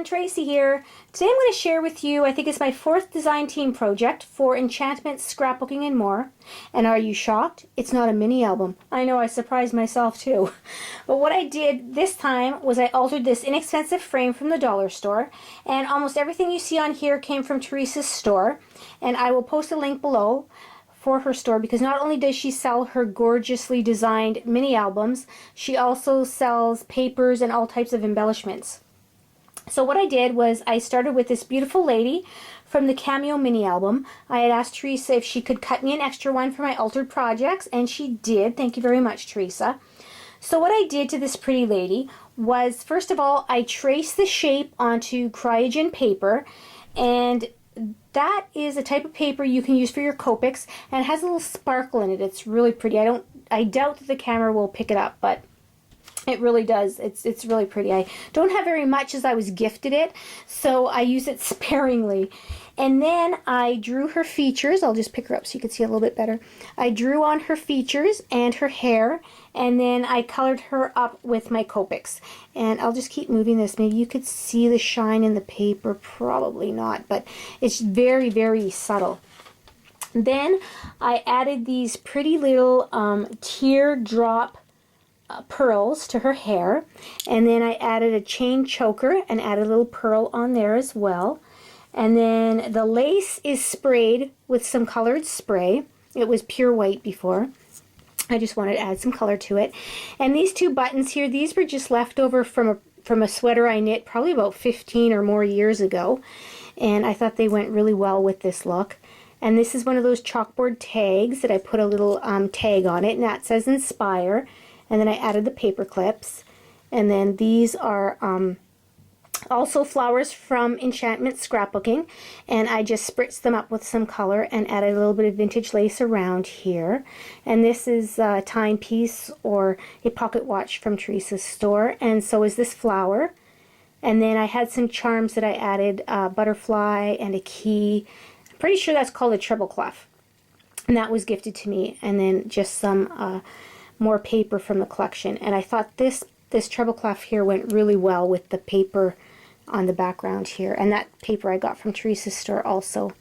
everyone, Tracy here. Today I'm going to share with you, I think it's my 4th design team project for Enchantments, Scrapbooking, and more. And are you shocked? It's not a mini album. I know, I surprised myself too. But what I did this time was I altered this inexpensive frame from the dollar store. And almost everything you see on here came from Teresa's store. And I will post a link below for her store, because not only does she sell her gorgeously designed mini albums, she also sells papers and all types of embellishments. So what I did was I started with this beautiful lady from the Cameo mini album. I had asked Teresa if she could cut me an extra one for my altered projects, and she did. Thank you very much, Teresa. So what I did to this pretty lady was, first of all, I traced the shape onto cryogen paper, and that is a type of paper you can use for your Copics, and it has a little sparkle in it. It's really pretty. I doubt that the camera will pick it up, but it really does. It's really pretty. I don't have very much as I was gifted it, so I use it sparingly. And then I drew her features. I'll just pick her up so you can see a little bit better. I drew on her features and her hair, and then I colored her up with my Copics. And I'll just keep moving this. Maybe you could see the shine in the paper. Probably not, but it's very, very subtle. Then I added these pretty little teardrop pearls to her hair, and then I added a chain choker and added a little pearl on there as well. And then the lace is sprayed with some colored spray. It was pure white before. I just wanted to add some color to it. And these two buttons here, these were just left over from a sweater I knit probably about 15 or more years ago, and I thought they went really well with this look. And this is one of those chalkboard tags that I put a little tag on it, and that says Inspire. And then I added the paper clips. And then these are also flowers from Enchantments Scrapbooking, and I just spritzed them up with some color and added a little bit of vintage lace around here. And this is a timepiece or a pocket watch from Teresa's store, and so is this flower. And then I had some charms that I added, a butterfly and a key. I'm pretty sure that's called a treble clef, and that was gifted to me. And then just some more paper from the collection, and I thought this treble clef here went really well with the paper on the background here, and that paper I got from Teresa's store also.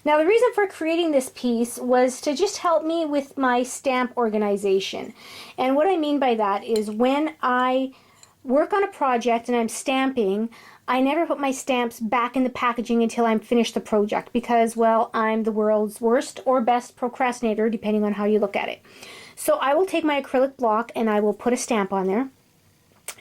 Now the reason for creating this piece was to just help me with my stamp organization. And what I mean by that is when I work on a project and I'm stamping, I never put my stamps back in the packaging until I'm finished the project, because, well, I'm the world's worst or best procrastinator, depending on how you look at it. So I will take my acrylic block and I will put a stamp on there,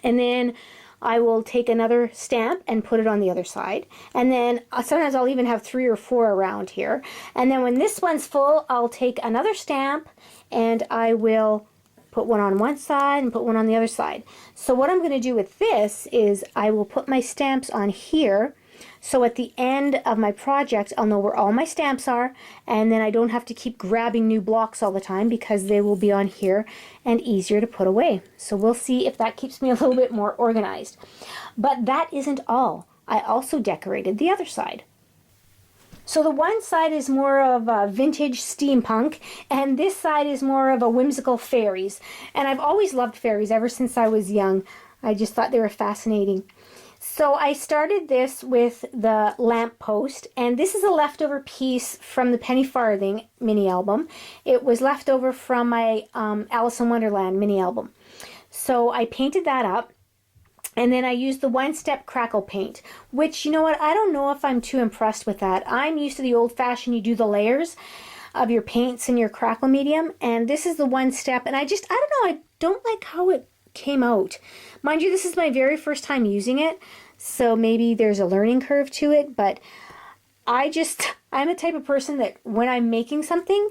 and then I will take another stamp and put it on the other side, and then sometimes I'll even have 3 or 4 around here. And then when this one's full, I'll take another stamp and I will put one on one side and put one on the other side. So what I'm going to do with this is I will put my stamps on here, so at the end of my project I'll know where all my stamps are, and then I don't have to keep grabbing new blocks all the time, because they will be on here and easier to put away. So we'll see if that keeps me a little bit more organized. But that isn't all. I also decorated the other side. So the one side is more of a vintage steampunk, and this side is more of a whimsical fairies. And I've always loved fairies ever since I was young. I just thought they were fascinating. So I started this with the lamp post, and this is a leftover piece from the Penny Farthing mini album. It was left over from my Alice in Wonderland mini album. So I painted that up, and then I used the one-step crackle paint, which, you know what, I don't know if I'm too impressed with that. I'm used to the old-fashioned, you do the layers of your paints in your crackle medium, and this is the one step, and I don't know, I don't like how it came out. Mind you, this is my very first time using it, so maybe there's a learning curve to it, but I'm the type of person that when I'm making something,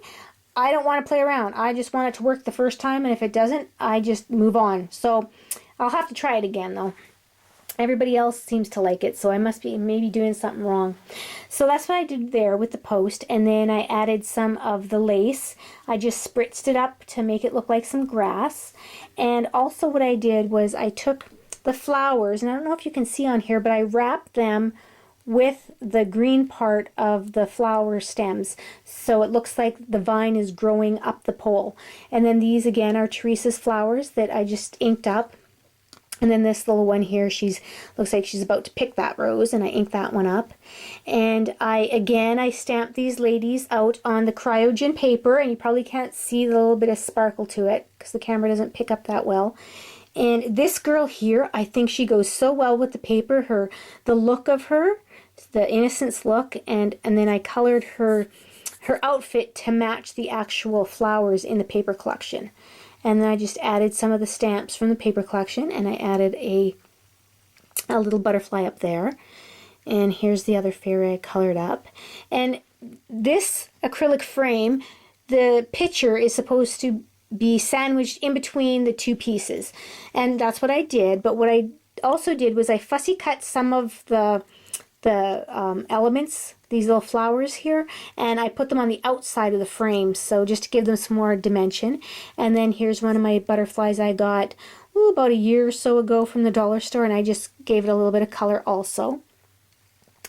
I don't want to play around. I just want it to work the first time, and if it doesn't, I just move on. So I'll have to try it again though. Everybody else seems to like it, so I must be maybe doing something wrong. So that's what I did there with the post, and then I added some of the lace. I just spritzed it up to make it look like some grass. And also what I did was I took the flowers, and I don't know if you can see on here, but I wrapped them with the green part of the flower stems, so it looks like the vine is growing up the pole. And then these again are Teresa's flowers that I just inked up. And then this little one here, looks like she's about to pick that rose, and I inked that one up. And I stamped these ladies out on the cryogen paper, and you probably can't see the little bit of sparkle to it because the camera doesn't pick up that well. And this girl here, I think she goes so well with the paper, the look of her, the innocence look, and then I colored her outfit to match the actual flowers in the paper collection. And then I just added some of the stamps from the paper collection, and I added a little butterfly up there. And here's the other fairy I colored up. And this acrylic frame, the picture is supposed to be sandwiched in between the two pieces. And that's what I did. But what I also did was I fussy cut some of the elements, these little flowers here, and I put them on the outside of the frame, so just to give them some more dimension. And then here's one of my butterflies I got about a year or so ago from the dollar store, and I just gave it a little bit of color also.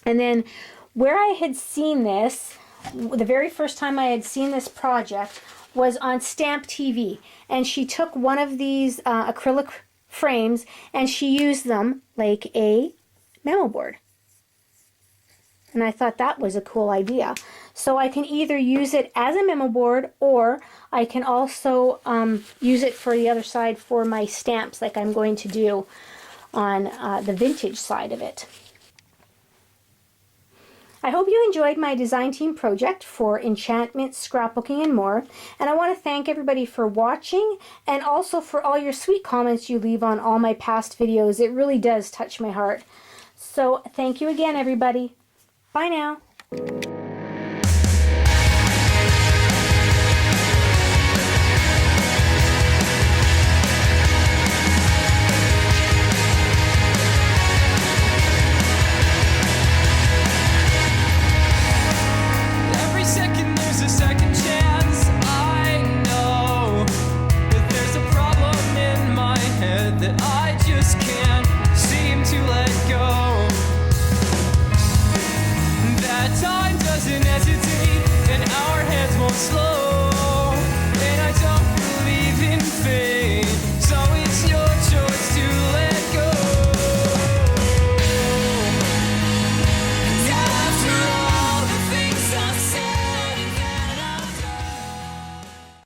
And then where I had seen this, the very first time I had seen this project was on Stamp TV, and she took one of these acrylic frames and she used them like a memo board. And I thought that was a cool idea. So I can either use it as a memo board, or I can also use it for the other side for my stamps, like I'm going to do on the vintage side of it. I hope you enjoyed my design team project for Enchantments, Scrapbooking, and more. And I want to thank everybody for watching, and also for all your sweet comments you leave on all my past videos. It really does touch my heart. So thank you again, everybody. Bye now.